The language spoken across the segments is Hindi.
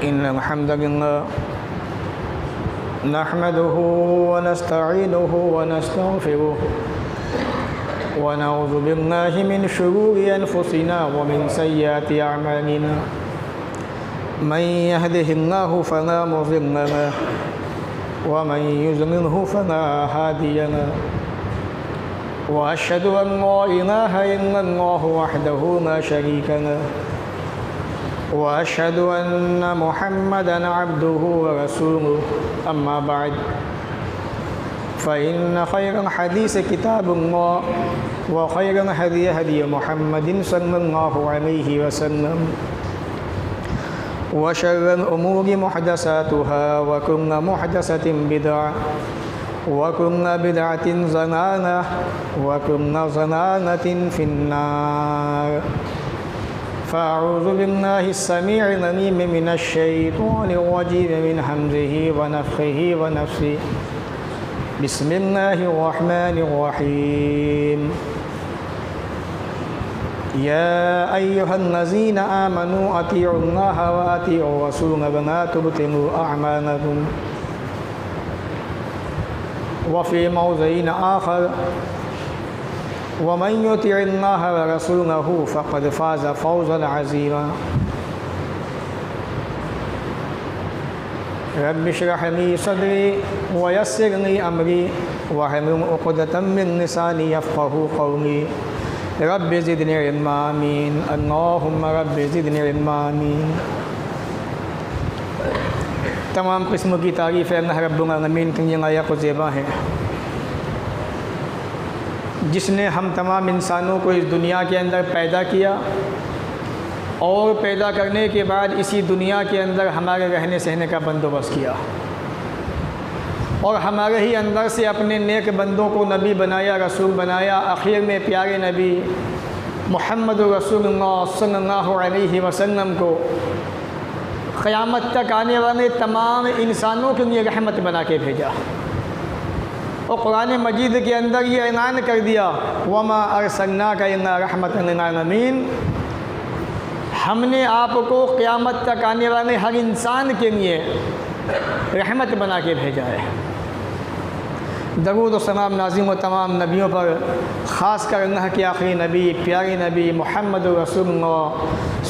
इन्नल हम्दलिल्लाह नहमदुहु व नस्तईनुहु व नस्तगफिरुहु व नऊज़ु बिल्लाहि मिन शुरूरि अनफुसिना व मिन सय्यिआति अअमालिना मन यहदिहिल्लाहु फला मुज़िल्ल लहु व मन युज़लिल्हु फला हादिय लहु व अशहदु अन ला इलाहा इल्लल्लाहु वहदहु ला शरीका लहु व अशहदु अन्ना मुहम्मदन अब्दुहु व रसूलुहु अम्मा बअद फ़इन्न खैरल हदीस किताबुल्लाह व खैरल हदी हदी मुहम्मदिन सल्लल्लाहु अलैहि वसल्लम व शर्रल उमूरि मुहदसातुहा व कुल्लु मुहदसतिन बिदअह व कुल्लु बिदअतिन ज़लालह व कुल्लु ज़लालतिन फिन्नार। फ़अऊज़ु बिल्लाहि अस्समीइल अलीम मिनश शैतानिर रजीम मिन हम्ज़िहि व नफ़्ख़िहि व नफ़्सिहि। बिस्मिल्लाहिर रहमानिर रहीम। या अय्युहल्लज़ीना आमनू अतीउल्लाह व अतीउर रसूल व ला तुब्तिलू अअमालकुम। व फ़ी मौज़िइन आख़र व मन युतिइल्लाह व रसूलहु फ़क़द फ़ाज़ फ़ौज़न अज़ीमा। रब्बि इश्रह ली सदरी व यस्सिर ली अमरी वहलुल उक़दतम मिन लिसानी यफ़क़हू क़ौली। रब्बि ज़िदनी इल्मा आमीन। अल्लाहुम्मा रब्बि ज़िदनी इल्मा आमीन। तमाम किस्मों की तारीफ़ अल्लाह रब्बुल आलमीन की लायक़ व ज़ेबा है, जिसने हम तमाम इंसानों को इस दुनिया के अंदर पैदा किया और पैदा करने के बाद इसी दुनिया के अंदर हमारे रहने सहने का बंदोबस्त किया और हमारे ही अंदर से अपने नेक बंदों को नबी बनाया, रसूल बनाया। आखिर में प्यारे नबी मुहम्मद रसूलुल्लाह सल्लल्लाहु अलैहि वसल्लम को क़यामत तक आने वाले तमाम इंसानों के लिए रहमत बना के भेजा और कुरान मजीद के अंदर ये ऐलान कर दिया, वमा अरसलनाका इल्ला रहमतन लिल आलमीन। हमने आपको क़यामत तक आने वाले हर इंसान के लिए रहमत बना के भेजा है। दरूद व सलाम नाज़िम व तमाम नबियों पर, ख़ास कर अल्लाह के आखिरी नबी प्यारे नबी मुहम्मद रसूलुल्लाह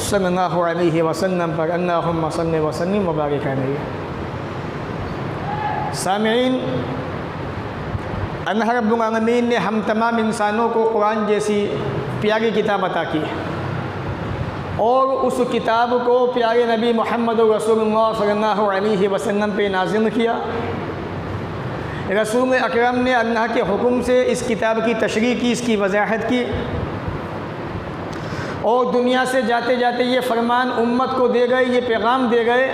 सल्लल्लाहु अलैहि वसल्लम पर अल्लाहुम्मा सल्लि व सल्लिम व बारिक अलैहि। सामिईन, अल्लाह रब्बुल आलमीन ने हम तमाम इंसानों को कुरान जैसी प्यारी किताब अता की और उस किताब को प्यारे नबी मुहम्मद रसूलुल्लाह सल्लल्लाहु अलैहि वसल्लम पे नाज़िल किया। रसूल अकरम ने अल्लाह के हुक्म से इस किताब की तशरीह की, इसकी वजाहत की और दुनिया से जाते जाते ये फरमान उम्मत को दे गए, ये पैगाम दे गए,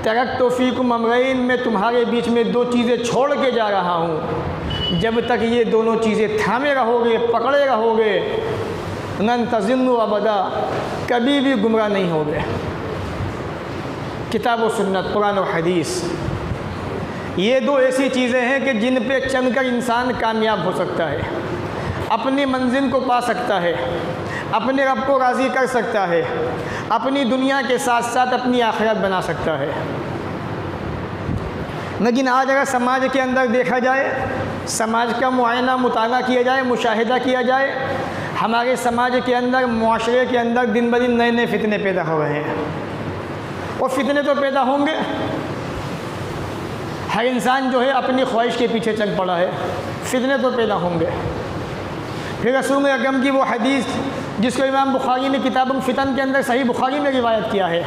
तरक्तु फ़ीकुम अमरैन, मैं तुम्हारे बीच में दो चीज़ें छोड़ के जा रहा हूँ, जब तक ये दोनों चीज़ें थामे रहोगे, पकड़े रहोगे, लन तज़िल्लू अबदा, कभी भी गुमराह नहीं होगे। किताब व सुन्नत, कुरान और हदीस, ये दो ऐसी चीज़ें हैं कि जिन पे चलकर इंसान कामयाब हो सकता है, अपनी मंजिल को पा सकता है, अपने रब को राज़ी कर सकता है, अपनी दुनिया के साथ साथ अपनी आखिरत बना सकता है। लेकिन आज अगर समाज के अंदर देखा जाए, समाज का मुआयना मुताला किया जाए, मुशाहिदा किया जाए, हमारे समाज के अंदर, मुआशरे के अंदर दिन ब दिन नए नए फितने पैदा हो रहे हैं और फितने तो पैदा होंगे। हर इंसान जो है अपनी ख्वाहिश के पीछे चल पड़ा है, फितने तो पैदा होंगे। फिर रसूल अकरम की वो हदीस जिसको इमाम बुखारी ने किताबुल फितन के अंदर सही बुखारी में रिवायत किया है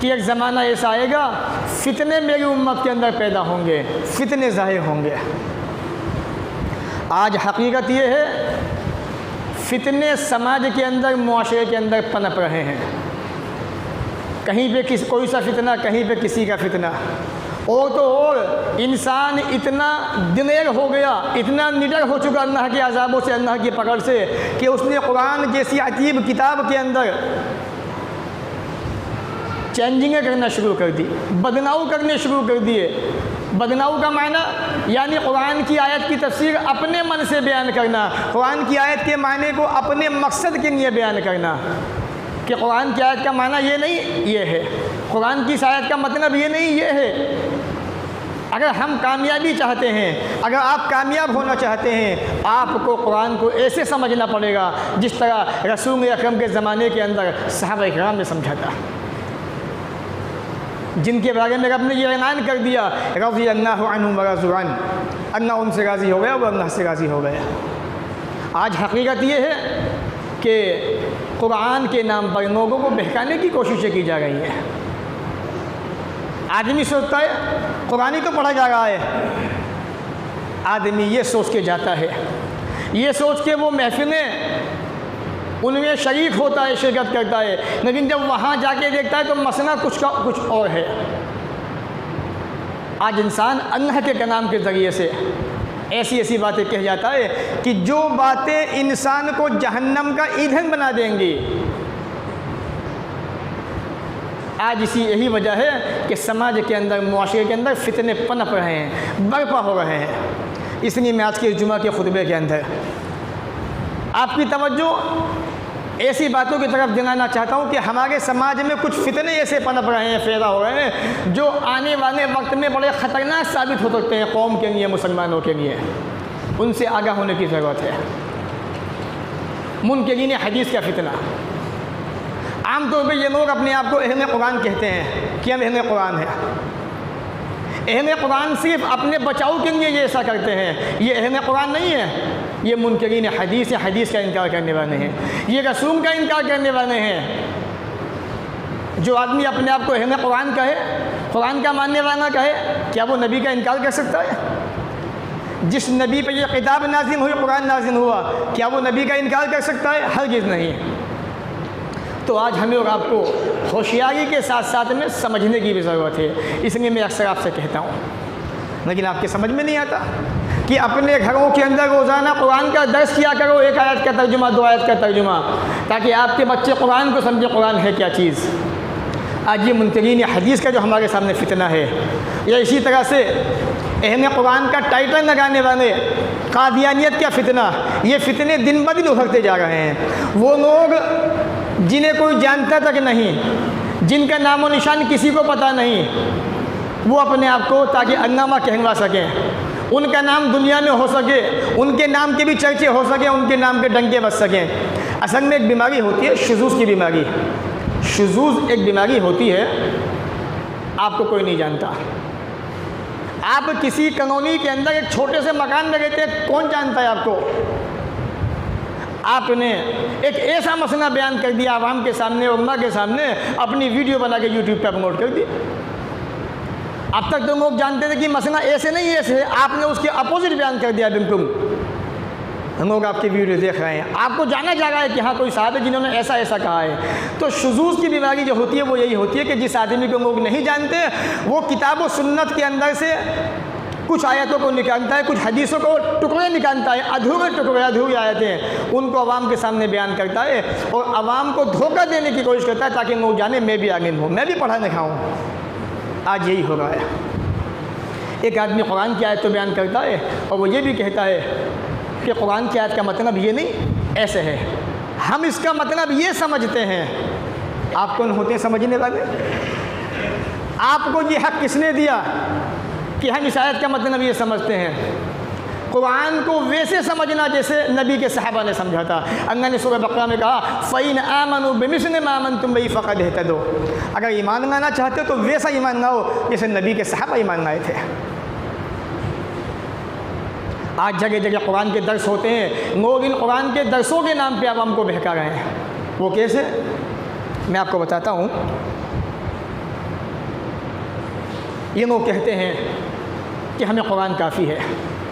कि एक ज़माना ऐसा आएगा, फितने मेरी उम्मत के अंदर पैदा होंगे, फितने ज़ाहिर होंगे। आज हकीकत ये है, फितने समाज के अंदर, मुआशरे के अंदर पनप रहे हैं। कहीं पे कोई सा फितना, कहीं पे किसी का फितना। और तो और इंसान इतना दिलेर हो गया, इतना निडर हो चुका अल्लाह के अज़ाबों से, अल्लाह की पकड़ से, कि उसने कुरान जैसी अजीब किताब के अंदर चेंजिंगें करना शुरू कर दी, बदलाव करने शुरू कर दिए। बदलाव का मायना यानी कुरान की आयत की तफसीर अपने मन से बयान करना, कुरान की आयत के मायने को अपने मकसद के लिए बयान करना कि कुरान की आयत का माना ये नहीं, ये है। कुरान की इस आयत का मतलब ये नहीं ये है। अगर हम कामयाबी चाहते हैं, अगर आप कामयाब होना चाहते हैं, आपको कुरान को ऐसे समझना पड़ेगा जिस तरह रसूल अकरम के ज़माने के अंदर सहाबा इकराम ने समझा था, जिनके बारे में रब ने ये ऐलान कर दिया रज़ी अल्लाहु अन्हुम व रज़ू अन्हु, अल्लाह उनसे राज़ी हो गया, वो अल्लाह से राज़ी हो गया। आज हकीकत ये है कि कुरान के नाम पर लोगों को बहकाने की कोशिशें की जा रही हैं। आदमी सोचता है कुरान ही तो पढ़ा जा रहा है, आदमी ये सोच के जाता है, ये सोच के वो महफिलें उनमें शरीक होता है, शिरकत करता है, लेकिन जब वहाँ जाके देखता है तो मसला कुछ और है। आज इंसान अल्लाह के कलाम के ज़रिए से ऐसी ऐसी बातें कह जाता है कि जो बातें इंसान को जहन्नम का ईंधन बना देंगी। आज यही वजह है कि समाज के अंदर, मुआशरे के अंदर फितने पनप रहे हैं, बर्पा हो रहे हैं। इसलिए मैं आज के जुमा के खुतबे के अंदर आपकी तवज्जो ऐसी बातों की तरफ दिलाना चाहता हूँ कि हमारे समाज में कुछ फितने ऐसे पनप रहे हैं, पैदा हो रहे हैं, जो आने वाले वक्त में बड़े ख़तरनाक साबित हो सकते हैं कौम के लिए, मुसलमानों के लिए। उनसे आगाह होने की ज़रूरत है। मुनकिरीन हदीस का फितना, आमतौर पर ये लोग अपने आप को अहले कुरान कहते हैं कि हम अहले कुरान है। अहले कुरान सिर्फ अपने बचाव के लिए ये ऐसा करते हैं, ये अहले कुरान नहीं है। ये मुनकिरीन हदीस या हदीस का इनकार करने वाले हैं, ये रसूल का इनकार करने वाले हैं। जो आदमी अपने आप को अहले कुरान कहे, कुरान का मानने वाला कहे, क्या वो नबी का इनकार कर सकता है? जिस नबी पे ये किताब नाज़िल हुई, कुरान नाज़िल हुआ, क्या वो नबी का इनकार कर सकता है? हरगिज़ नहीं। तो आज हमें और आपको होशियारी के साथ साथ में समझने की भी ज़रूरत है। इसलिए मैं अक्सर आपसे कहता हूँ, लेकिन आपके समझ में नहीं आता कि अपने घरों के अंदर रोज़ाना कुरान का दर्स किया करो, एक आयत का तर्जुमा, 2 आयत का तर्जुमा, ताकि आपके बच्चे कुरान को समझे कुरान है क्या चीज़। आज ये मुनकिरीन हदीस का जो हमारे सामने फितना है, या इसी तरह से अहले कुरान का टाइटल लगाने वाले कादियानियत का फितना, ये फितने दिन ब दिन उभरते जा रहे हैं। वो लोग जिन्हें कोई जानता तक नहीं, जिनका नामो निशान किसी को पता नहीं, वो अपने आप को ताकि अल्लामा कहलवा सकें, उनका नाम दुनिया में हो सके, उनके नाम के भी चर्चे हो सके, उनके नाम के डंके बज सकें। असल में एक बीमारी होती है शुज़ूज़ की बीमारी। शुज़ूज़ एक बीमारी होती है, आपको कोई नहीं जानता। आप किसी कॉलोनी के अंदर एक छोटे से मकान में रहते हैं, कौन जानता है आपको? आपने एक ऐसा मसला बयान कर दिया आवाम के सामने, उम्मा के सामने, अपनी वीडियो बना के यूट्यूब पर अपलोड कर दी। अब तक तो लोग जानते थे कि मसला ऐसे नहीं ऐसे है, आपने उसके अपोजिट बयान कर दिया। बिल्कुल लोग आपकी वीडियो देख रहे हैं, आपको जाना जा रहा है कि हाँ कोई साहब है जिन्होंने ऐसा ऐसा कहा है। तो शुज़ूज़ की बीमारी जो होती है वो यही होती है कि जिस आदमी को लोग नहीं जानते, वो किताब व सुन्नत के अंदर से कुछ आयतों को निकालता है, कुछ हदीसों को टुकड़े निकालता है, अधूरे टुकड़े, अधूरी आयतें, उनको आवाम के सामने बयान करता है और आवाम को धोखा देने की कोशिश करता है ताकि लोग जाने मैं भी आगे हूँ, मैं भी पढ़ा लिखा हूँ। आज यही हो रहा है। एक आदमी कुरान की आयत तो बयान करता है और वो ये भी कहता है कि कुरान की आयत का मतलब ये नहीं, ऐसे है, हम इसका मतलब ये समझते हैं। आप कौन होते हैं समझने वाले? आपको ये हक़ किसने दिया कि हम इस आयत का मतलब ये समझते हैं? कुरान को वैसे समझना जैसे नबी के सहाबा ने समझा था। अल्लाह ने सूरह बकरा में कहा फ़इन आमनु बिमिस्लि मा आमनतुम बिही फ़क़द इहतदौ। अगर ईमान लाना चाहते हो तो वैसा ईमान लाओ जैसे नबी के सहाबा ईमान लाए थे। आज जगह जगह कुरान के दर्स होते हैं, लोग इन कुरान के दर्सों के नाम पे आवाम को बहका रहे हैं। वो कैसे? मैं आपको बताता हूँ। ये लोग कहते हैं कि हमें कुरान काफ़ी है,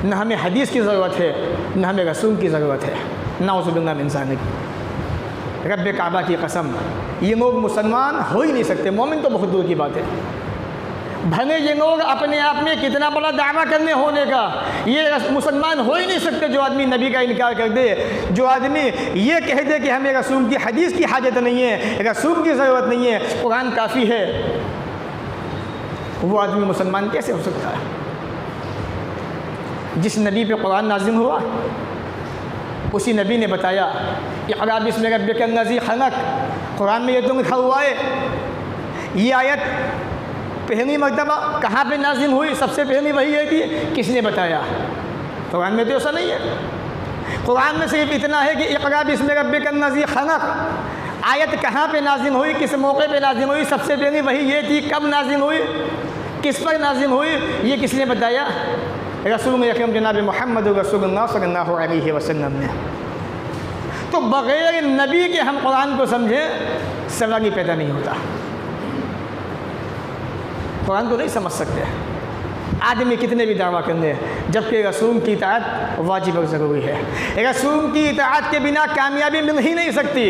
न हमें हदीस की ज़रूरत है, न हमें रसूल की ज़रूरत है। नाउज़ुबिल्लाह मिन ज़ालिक। रब्बे काबा की कसम, ये लोग मुसलमान हो ही नहीं सकते, मोमिन तो बहुत दूर की बात है। भले ये लोग अपने आप में कितना बड़ा दावा करने होने का, ये मुसलमान हो ही नहीं सकते जो आदमी नबी का इनकार कर दे, जो आदमी ये कह दे कि हमें रसूल की हदीस की हाजत नहीं है, रसूल की ज़रूरत नहीं है, कुरान काफ़ी है। वो आदमी मुसलमान कैसे हो सकता है? जिस नबी पे कुरान नाज़िल हुआ उसी नबी ने बताया इक़रा बिस्मि रब्बिकल लज़ी खलक़। कुरान में ये तो लिखा हुआ है ये आयत पहली मरतबा कहाँ पे नाजिल हुई? सबसे पहली वही है कि किसने बताया? कुरान में तो ऐसा नहीं है। कुरान में सिर्फ इतना है कि इक़रा बिस्मि रब्बिकल्लज़ी खलक़। आयत कहाँ पे नाजिल हुई, किस मौके पे नाजिल हुई, सबसे पहले वही ये थी। कब नाजिल हुई, किस पर नाजिल हुई, ये किसने बताया? रसूल अकरम जनाब मोहम्मद रसूलुल्लाह सल्लल्लाहु अलैहि वसल्लम ने। तो बग़ैर नबी के हम कुरान को समझें, सवाल पैदा नहीं होता। कुरान को नहीं समझ सकते आदमी कितने भी दावा कर ले, जबकि रसूल की इताअत वाजिब और ज़रूरी है। रसूल की इताअत के बिना कामयाबी मिल ही नहीं सकती।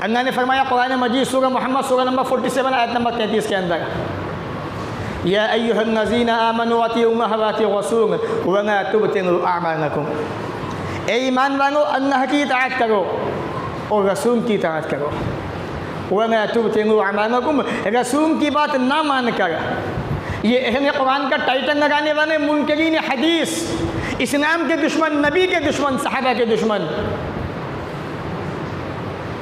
अल्लाह ने फरमाया कुरान मजीद सूरह मोहम्मद सूरह नंबर 47 आयत नंबर 33 के अंदर, या अय्युहल्लज़ीना आमनू अतीउल्लाह व अतीउर रसूल व ला तुब्तिलू अअमालकुम। ए ईमान वालो, अल्लाह की इताअत करो और रसूल की इताअत करो। व ला तुब्तिलू अअमालकुम, रसूल की बात ना मान कर ये अहले कुरान का टाइटल लगाने वाले मुनकरीन हदीस, इस्लाम के दुश्मन, नबी के दुश्मन, सहाबा के दुश्मन,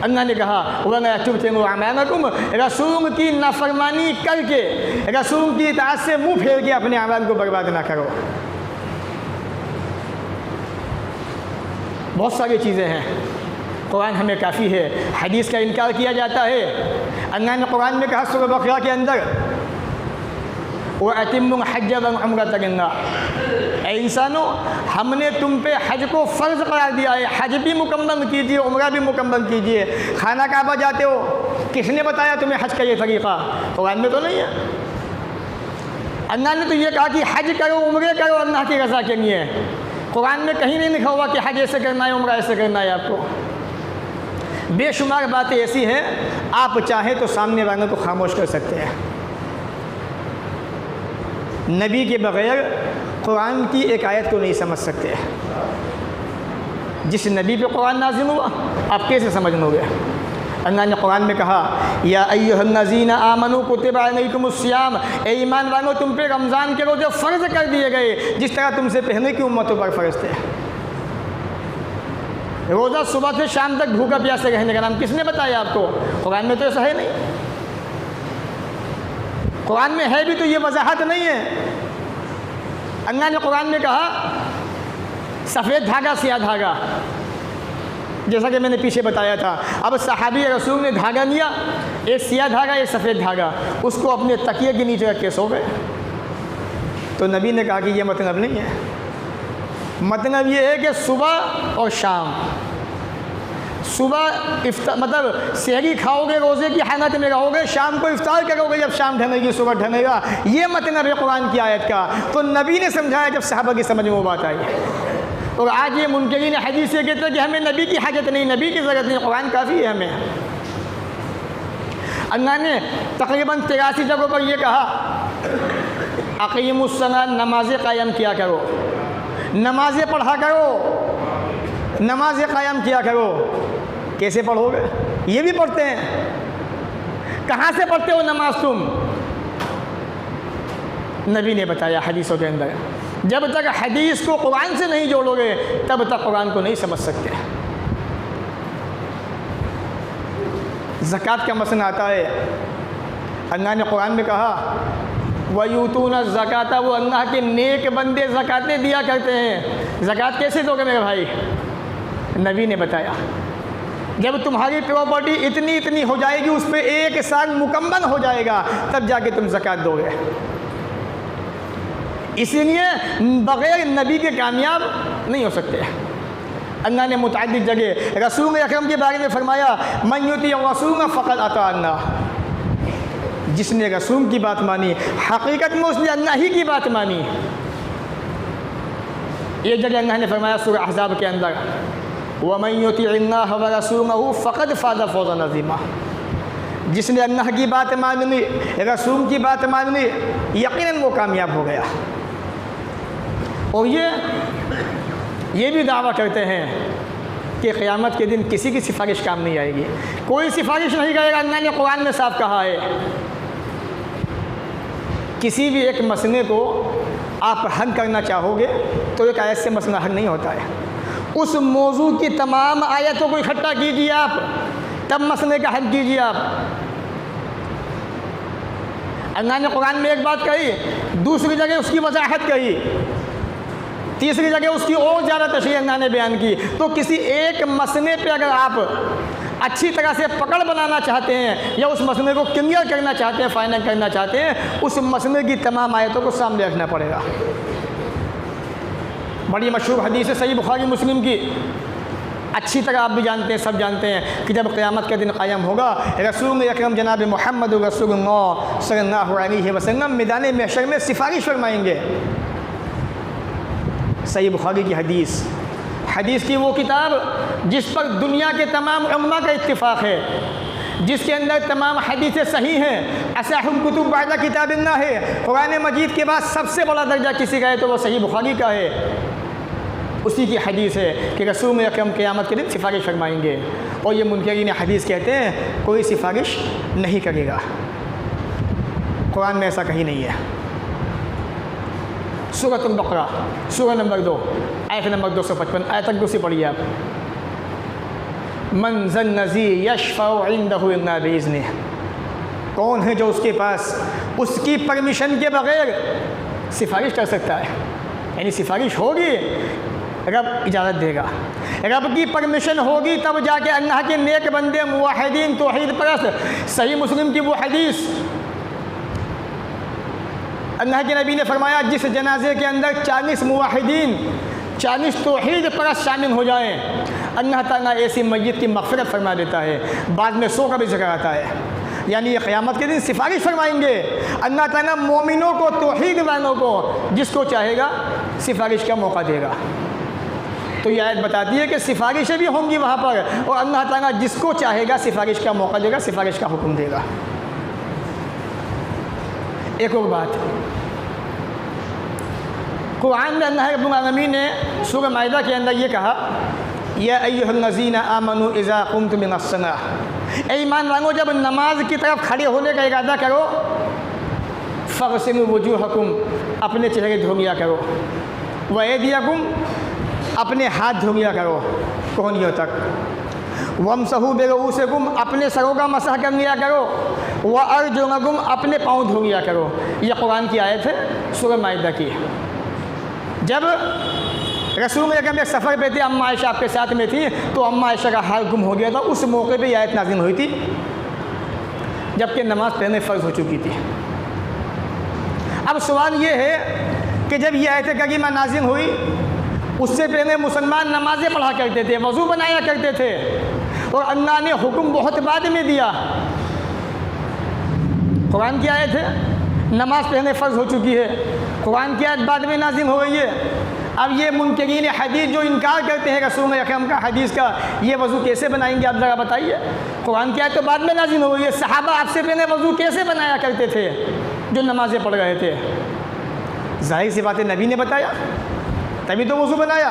अल्लाह ने कहा वला तुब्तिलू अअमालकुम, रसूल की नाफरमानी करके, रसूल की इताअत से मुँह फेर के अपने अमाल को बर्बाद ना करो। बहुत सारी चीज़ें हैं, कुरान हमें काफ़ी है। हदीस का इनकार किया जाता है। अल्लाह ने कुरान में कहा सूरह बक़रा के अंदर, व अतिम्मुल हज्ज वल उम्रत लिल्लाह, ऐ इंसानों हमने तुम पे हज को फ़र्ज़ करार दिया है, हज भी मुकम्मल कीजिए, उम्रा भी मुकम्मल कीजिए। खाना काबा जाते हो, किसने बताया तुम्हें हज का ये तरीक़ा? कुरान में तो नहीं है। अल्लाह ने तो ये कहा कि हज करो, उम्रे करो अल्लाह की रज़ा के लिए। कुरान में कहीं नहीं लिखा हुआ कि हज ऐसे करना है, उम्रा ऐसे करना है। आपको बेशुमार बातें ऐसी हैं, आप चाहें तो सामने वालों को खामोश कर सकते हैं। नबी के बग़ैर कुरान की एक आयत को नहीं समझ सकते। जिस नबी पे कुरान नाज़िल हुआ आप कैसे समझ लोगे? अल्लाह ने कुरान में कहा, या अय्युहल्लज़ीना आमनू कुतिबा अलैकुमुस्सियाम, ए ईमान वालों तुम पे रमज़ान के रोज़े फ़र्ज़ कर दिए गए जिस तरह तुमसे पहले की उम्मतों पर फ़र्ज़ थे। रोज़ा सुबह से शाम तक भूखा प्यासे रहने का नाम किसने बताया आपको? कुरान में तो ऐसा है नहीं। कुरान में है भी तो ये वजाहत नहीं है। अल्लाह ने कुरान में कहा सफ़ेद धागा सिया धागा, जैसा कि मैंने पीछे बताया था। अब सहाबी रसूल ने धागा लिया, एक सिया धागा एक सफ़ेद धागा, उसको अपने तकिए के नीचे रख के सो गए। तो नबी ने कहा कि ये मतलब नहीं है। मतलब ये है कि सुबह और शाम, सुबह इफ्तार मतलब सहरी खाओगे, रोज़े की हालत में रहोगे, शाम को इफ्तार करोगे जब शाम ढलेगी, सुबह ढलेगा, ये मतलब है कुरान की आयत का। तो नबी ने समझाया जब सहाबा की समझ में वो बात आई। और आज ये मुनकरीन हदीस से कहते हैं कि हमें नबी की हाजत नहीं, नबी की ज़रूरत नहीं, कुरान काफ़ी है हमें। अल्लाह ने तकरीबन 83 जगहों पर यह कहा, अक़ीमुस्सलात, नमाज़ें कायम किया करो, नमाज़ें पढ़ा करो, नमाज़ें कायम किया करो। कैसे पढ़ोगे? ये भी पढ़ते हैं। कहाँ से पढ़ते हो नमाज तुम? नबी ने बताया हदीसों के अंदर। जब तक हदीस को कुरान से नहीं जोड़ोगे तब तक कुरान को नहीं समझ सकते। ज़कात का मसला आता है। अल्लाह ने कुरान में कहा वयूतूना ज़काता, वो अल्लाह के नेक बंदे ज़कातें दिया करते हैं। ज़कात कैसे दोगे मेरे भाई? नबी ने बताया जब तुम्हारी प्रॉपर्टी इतनी इतनी हो जाएगी, उस पर एक साल मुकम्मल हो जाएगा, तब जाके तुम ज़कात दोगे। इसलिए बग़ैर नबी के कामयाब नहीं हो सकते। अल्लाह ने मुतअद्दिद जगह रसूल अकरम के बारे में फरमाया, मन युती रसूल फ़क़द अता अल्लाह, जिसने रसूल की बात मानी हकीकत में उसने अल्लाह ही की बात मानी। एक जगह अल्लाह ने फरमाया सूरह अहज़ाब के अंदर, वमन युतिअल्लाह व रसूलहु फ़क़द फ़ाज़ फ़ौज़न अज़ीमा, जिसने अल्लाह की बात मान ली, रसूल की बात मान ली, यकीनन वो कामयाब हो गया। और ये भी दावा करते हैं कि क़यामत के दिन किसी की सिफारिश काम नहीं आएगी, कोई सिफारिश नहीं करेगा। अल्लाह ने कुरान में साफ कहा है, किसी भी एक मसले को आप हल करना चाहोगे तो एक आयत से मसला हल नहीं होता है। उस मौजू की तमाम आयतों को इकट्ठा कीजिए आप, तब मसले का हल कीजिए आप। अल्लाह ने कुरान में एक बात कही, दूसरी जगह उसकी वजाहत कही, तीसरी जगह उसकी और ज़्यादा तशरीह अल्लाह ने बयान की। तो किसी एक मसले पे अगर आप अच्छी तरह से पकड़ बनाना चाहते हैं या उस मसले को क्लियर करना चाहते हैं, फाइनल करना चाहते हैं, उस मसले की तमाम आयतों को सामने रखना पड़ेगा। बड़ी मशहूर हदीस है सही बुखारी मुस्लिम की, अच्छी तरह आप भी जानते हैं, सब जानते हैं कि जब क़यामत का दिन क़ायम होगा, रसूल अकरम जनाब मोहम्मद रसूलुल्लाह सल्लल्लाहु अलैहि वसल्लम मैदान महशर में सिफारिश फरमाएंगे। सही बुखारी की हदीस, हदीस की वो किताब जिस पर दुनिया के तमाम उलमा का इत्तिफ़ाक़ है, जिसके अंदर तमाम हदीसें सही हैं। असहुल कुतुब बादा किताबिल्लाह है, कुरान मजीद के बाद सबसे बड़ा दर्जा किसी का है तो वो सही बुखारी का है। उसी की हदीस है कि रसूल अकरम क़यामत के दिन सिफारिश फरमाएंगे। और ये मुनकरीन हदीस कहते हैं कोई सिफारिश नहीं करेगा, कुरान में ऐसा कहीं नहीं है। सूरह बकरा सूरह नंबर 2 आयत नंबर 255 आयत तक दूसरी पढ़िए आप। मन ज़न्नज़ी यशफ़अउ इंदहु इल्ला बिइज़्निह, कौन है जो उसके पास उसकी परमिशन के बग़ैर सिफारिश कर सकता है। यानी सिफारिश होगी, रब इजाज़त देगा, रब की परमिशन होगी तब जाके अल्लाह के नेक बंदे मुवाहिदीन तौहीद परस्त। सही मुस्लिम की वो हदीस, अल्लाह के नबी ने फरमाया जिस जनाजे के अंदर 40 मुवाहिदीन 40 तौहीद परस्त शामिल हो जाएं, अल्लाह ताला ऐसी मय्यत की मग़फ़िरत फरमा देता है। बाद में 100 का भी ज़िक्र आता है। यानी ये क़यामत के दिन सिफारिश फरमाएंगे अल्लाह ताला मोमिनों को, तौहीद वालों को, जिसको चाहेगा सिफारिश का मौका देगा। तो ये आयत बताती है कि सिफारिशें भी होंगी वहाँ पर, और अल्लाह ताला जिसको चाहेगा सिफारिश का मौका देगा, सिफारिश का हुक्म देगा। एक और बात, कुरान में अल्लाह रब्बुल आलमीन ने सूरह माइदा के अंदर ये कहा, या अय्युहल्लज़ीना आमनू इज़ा कुमतुम इलस्सलाह, ऐ ईमान वालों जब नमाज की तरफ खड़े होने का इरादा करो, फ़ग़सिलू वुजूहकुम, अपने चेहरे धो लिया करो, व ऐदियकुम, अपने हाथ धो लिया करो कोहनियों तक, वमसहू बिरुऊसिकुम, अपने सरों का मसह कर लिया करो, व अर्जुलकुम, अपने पाँव धो लिया करो। यह कुरान की आयत है सूरह माइदा की। जब रसूल अकरम एक सफ़र पे थे, अम्मा आयशा आपके साथ में थी, तो अम्मा आयशा का हाथ गुम हो गया था। उस मौके पे आयत नाज़िल हुई थी जबकि नमाज़ पढ़ने फ़र्ज़ हो चुकी थी। अब सवाल ये है कि जब ये आयत करीमा नाज़िल हुई, उससे पहले मुसलमान नमाज़ें पढ़ा करते थे, वज़ू बनाया करते थे, और अल्लाह ने हुक्म बहुत बाद में दिया। कुरान की आयत है, नमाज पढ़ने फ़र्ज़ हो चुकी है, कुरान की आयत बाद में नाज़िल हो गई है। अब ये मुनकरीन हदीस जो इनकार करते हैं रसूल अकरम का हदीस का, ये वज़ू कैसे बनाएंगे आप ज़रा बताइए। कुरान की आयत तो बाद में नाज़िल हो गई है, सहाबा आपसे पहले वज़ू कैसे बनाया करते थे जो नमाज़ें पढ़ रहे थे। जाहिर सी बात है नबी ने बताया तभी तो वज़ू बनाया।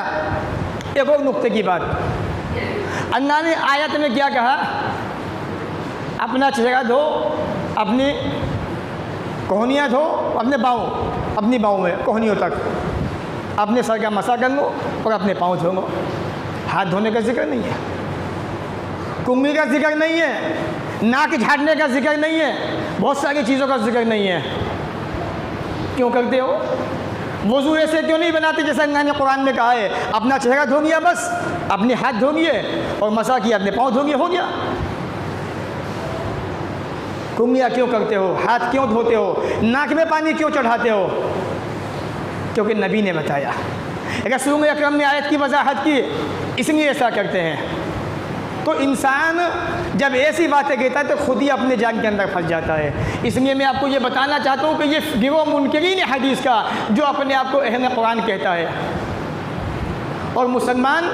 एक और नुक्ते की बात, अल्लाह ने आयत में क्या कहा, अपना चेहरा धो, अपनी कोहनियाँ धो, अपने पाँव, अपनी पाँव में कोहनियों तक, अपने सर का मसा कर लो और अपने पाँव धो लो। हाथ धोने का जिक्र नहीं है, कुंगली का जिक्र नहीं है, नाक झाड़ने का जिक्र नहीं है, बहुत सारी चीज़ों का जिक्र नहीं है। क्यों करते हो? वज़ू ऐसे क्यों नहीं बनाते जैसा अल्लाह ने कुरान में कहा है, अपना चेहरा धो लिया बस, अपने हाथ धो लिए और मसा किया, अपने पाँव धो लिए, हो गया। कुंगलियाँ क्यों करते हो, हाथ क्यों धोते हो, नाक में पानी क्यों चढ़ाते हो? क्योंकि नबी ने बताया, रसूल अकरम ने आयत की वजाहत की, इसलिए ऐसा करते हैं। तो इंसान जब ऐसी बातें कहता है तो खुद ही अपने जान के अंदर फंस जाता है। इसलिए मैं आपको ये बताना चाहता हूँ कि ये गिरोह मुनकरीन हदीस का जो अपने आप को अहले कुरान कहता है, और मुसलमान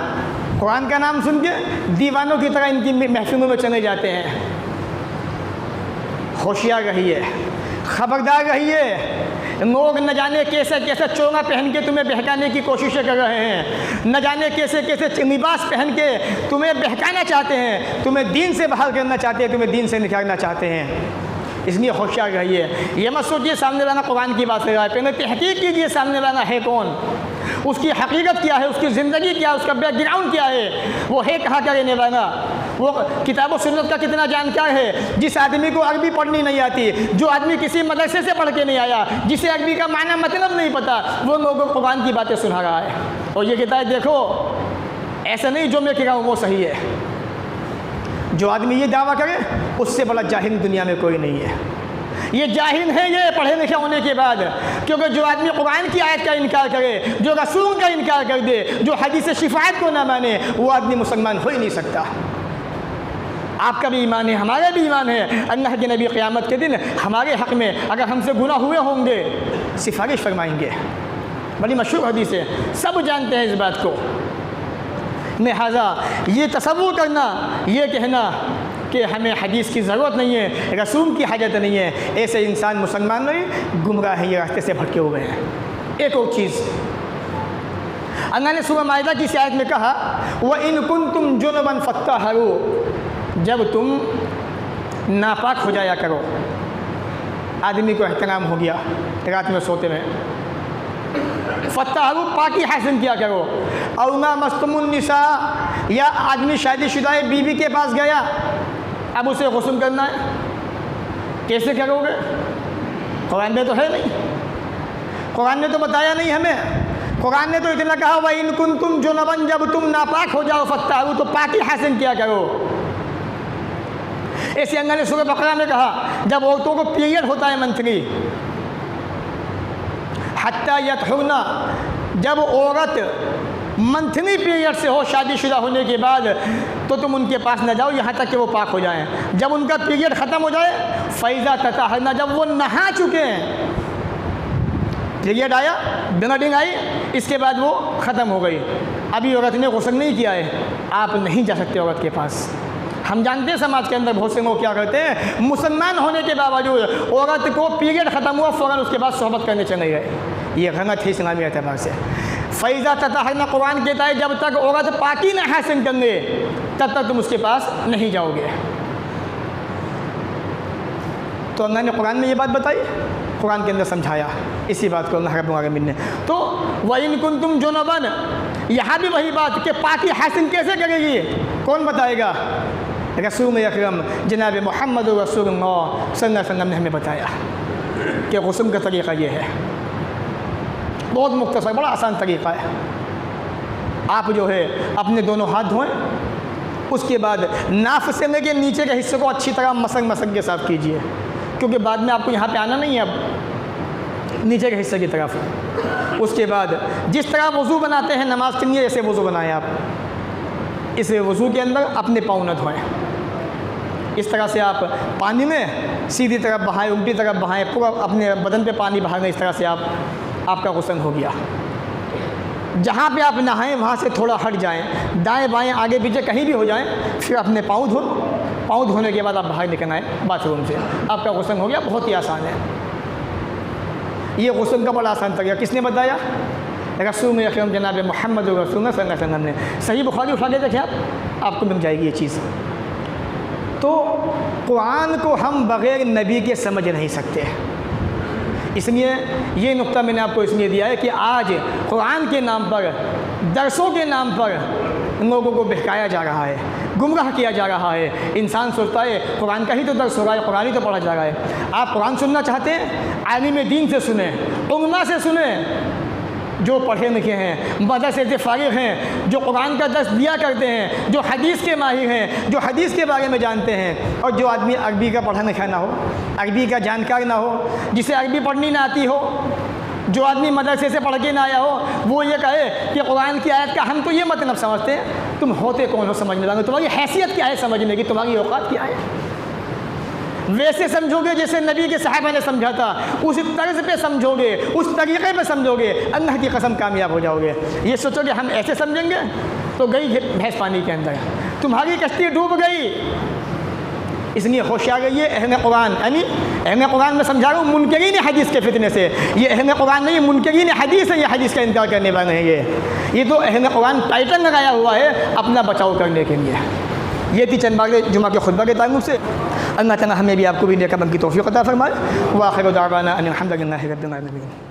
कुरान का नाम सुन के दीवानों की तरह इनकी महफिलों में चले जाते हैं। होशियार रहिए, खबरदार रहिए। लोग न जाने कैसे कैसे चोगा पहन के तुम्हें बहकाने की कोशिशें कर रहे हैं, न जाने कैसे कैसे लिबास पहन के तुम्हें बहकाना चाहते हैं, तुम्हें दीन से बाहर करना चाहते हैं, तुम्हें दीन से निकालना चाहते हैं। इसलिए होशियार रहिए। ये मत सोचिए सामने वाला कुरान की बात कर रहा है, पहले तहकीक कीजिए सामने वाला है कौन, उसकी हकीकत क्या है, उसकी ज़िंदगी क्या है, उसका बैकग्राउंड क्या है, वो है कहाँ का रहने वाला। वो किताब व सुन्नत का कितना जानकार है। जिस आदमी को अरबी पढ़नी नहीं आती, जो आदमी किसी मदरसे से पढ़ के नहीं आया, जिसे अरबी का माना मतलब नहीं पता, वो लोगों को कुरान की बातें सुना रहा है। और ये कहता है देखो ऐसा नहीं जो मैं कह रहा हूँ वो सही है। जो आदमी ये दावा करे उससे बड़ा जाहिल दुनिया में कोई नहीं है। ये जाहिल है ये पढ़े लिखे होने के बाद, क्योंकि जो आदमी कुरान की आयत का इनकार करे, जो रसूल का इनकार कर दे, जो हदीस शिफायत को ना माने, वो आदमी मुसलमान हो ही नहीं सकता। आपका भी ईमान है, हमारा भी ईमान है। अल्लाह के नबी क़यामत के दिन हमारे हक़ में अगर हमसे गुनाह हुए होंगे सिफारिश फरमाएंगे। बड़ी मशहूर हदीस है, सब जानते हैं इस बात को। लिहाजा ये तसव्वुर करना, ये कहना कि हमें हदीस की ज़रूरत नहीं है, रसूल की हाजत नहीं है, ऐसे इंसान मुसलमान नहीं, गुमराह है, ये रास्ते से भटके हुए हैं। एक और चीज़ अल्लाह ने सूरह माइदा की आयत में कहा, व इन कुंतुम जुनुबन फत्तहरू, जब तुम नापाक हो जाया करो। आदमी को एहतराम हो गया रात में सोते में, फत्तहरू पाकी हासिल किया करो। और ना मस्तमुन निसा, या आदमी शादीशुदा बीवी के पास गया, अब उसे गुस्ल करना है, कैसे करोगे? कुरान में तो है नहीं, कुरान ने तो बताया नहीं हमें। कुरान ने तो इतना कहा व इन कुंतुम जुनुबन, जब तुम नापाक हो जाओ फत्तहरू, तो पाकी हासिल किया करो। ऐसे अल्लाह ने सूरह बकरा में कहा जब औरतों को पीरियड होता है मंथली, हत्ता यतहुरना, जब औरत मंथली पीरियड से हो शादीशुदा होने के बाद, तो तुम उनके पास न जाओ यहाँ तक कि वो पाक हो जाएं। जब उनका पीरियड ख़त्म हो जाए, फ़ैज़ा तताहरना, जब वो नहा चुके हैं, पीरियड आया, ब्लीडिंग आई, इसके बाद वो ख़त्म हो गई, अभी औरत ने गुस्ल नहीं किया है, आप नहीं जा सकते औरत के पास। हम जानते हैं समाज के अंदर बहुत से लोग क्या करते हैं, मुसलमान होने के बावजूद औरत को पीरियड ख़त्म हुआ फ़ौरन उसके बाद सोहबत करने चले गए। ये गलत है इस्लामी एतबार से। फ़ैज़ा तताहरना, कुरान कहता है जब तक औरत पाकी न हासिल कर ले तब तक तुम उसके पास नहीं जाओगे। तो अल्लाह ने कुरान में ये बात बताई, कुरान के अंदर समझाया इसी बात को अल्लाह रब्बुल आलमीन ने। तो व इन कुंतुम जुनुबन, यहाँ भी वही बात कि पाकी हासिल कैसे करेगी, कौन बताएगा? रसूल अकरम जनाब मोहम्मद रसूलुल्लाह सल्लल्लाहु अलैहि वसल्लम ने हमें बताया कि गुस्ल का तरीक़ा ये है। बहुत मुख्तसर, बड़ा आसान तरीक़ा है। आप जो है अपने दोनों हाथ धोएं, उसके बाद नाफ से लेके नीचे के हिस्से को अच्छी तरह मसक के साफ कीजिए, क्योंकि बाद में आपको यहाँ पे आना नहीं है, अब नीचे के हिस्से की तरफ। उसके बाद जिस तरह वज़ू बनाते हैं नमाज के लिए, ऐसे वज़ू बनाएं आप। इस वज़ू के अंदर अपने पाँव न धोएं, इस तरह से आप पानी में सीधी तरफ बहाएं, उल्टी तरफ बहाएं, पूरा अपने बदन पे पानी बहाएं, इस तरह से आपका गुस्ल हो गया। जहाँ पे आप नहाएं वहाँ से थोड़ा हट जाएं, दाएं बाएं आगे पीछे कहीं भी हो जाएं, फिर अपने पाँव धो, पाँव धोने के बाद आप बाहर निकल आए बाथरूम से, आपका गुस्ल हो गया। बहुत ही आसान है ये गुस्ल का, बड़ा आसान तरीका। किसने बताया? रसूल अकरम जनाब मोहम्मद रसूल सल्लल्लाहु अलैहि वसल्लम ने। सही बुखारी उठा के देखें आपको मिल जाएगी ये चीज़। तो कुरान को हम बग़ैर नबी के समझ नहीं सकते, इसलिए ये नुक्ता मैंने आपको इसलिए दिया है कि आज कुरान के नाम पर, दरसों के नाम पर लोगों को बहकाया जा रहा है, गुमराह किया जा रहा है। इंसान सोचता है कुरान का ही तो दर्स हो रहा है, कुरान ही तो पढ़ा जा रहा है। आप कुरान सुनना चाहते हैं, आलिम दीन से सुने, उलमा से सुने, जो पढ़े लिखे हैं, मदरसे से फारिग हैं, जो कुरान का दर्स दिया करते हैं, जो हदीस के माहिर हैं, जो हदीस के बारे में जानते हैं। और जो आदमी अरबी का पढ़ा लिखा ना हो, अरबी का जानकार ना हो, जिसे अरबी पढ़नी ना आती हो, जो आदमी मदरसे से पढ़ के ना आया हो, वो ये कहे कि कुरान की आयत का हम तो ये मतलब समझते हैं। तुम होते कौन हो समझने वाले? तुम्हारी हैसियत क्या है समझने की? तुम्हारी औकात क्या है? वैसे समझोगे जैसे नबी के सहाबा ने समझा था, उस तर्ज पे समझोगे, उस तरीक़े पे समझोगे, अल्लाह की कसम कामयाब हो जाओगे। ये सोचोगे हम ऐसे समझेंगे तो गई भैंस पानी के अंदर, तुम्हारी कश्ती डूब गई। इसलिए होशियार रहिए। अहले कुरान, यानी अहले कुरान में समझा रहा हूँ मुनकरीन हदीस के फितने से। ये अहले कुरान नहीं, मुनकरीन हदीस है, ये हदीस का इनकार करने वाले हैं। ये तो अहले कुरान टाइटल लगाया हुआ है अपना बचाव करने के लिए। ये थी चंद बातें जुमा के खुतबा के ताल्लुक़ से। अल्लाह ताला हमें भी आपको भी नेक अमल की तौफ़ीक़ अता फ़रमाए। व आखिर दावाना अनिल हम्दुलिल्लाहि रब्बिल आलमीन।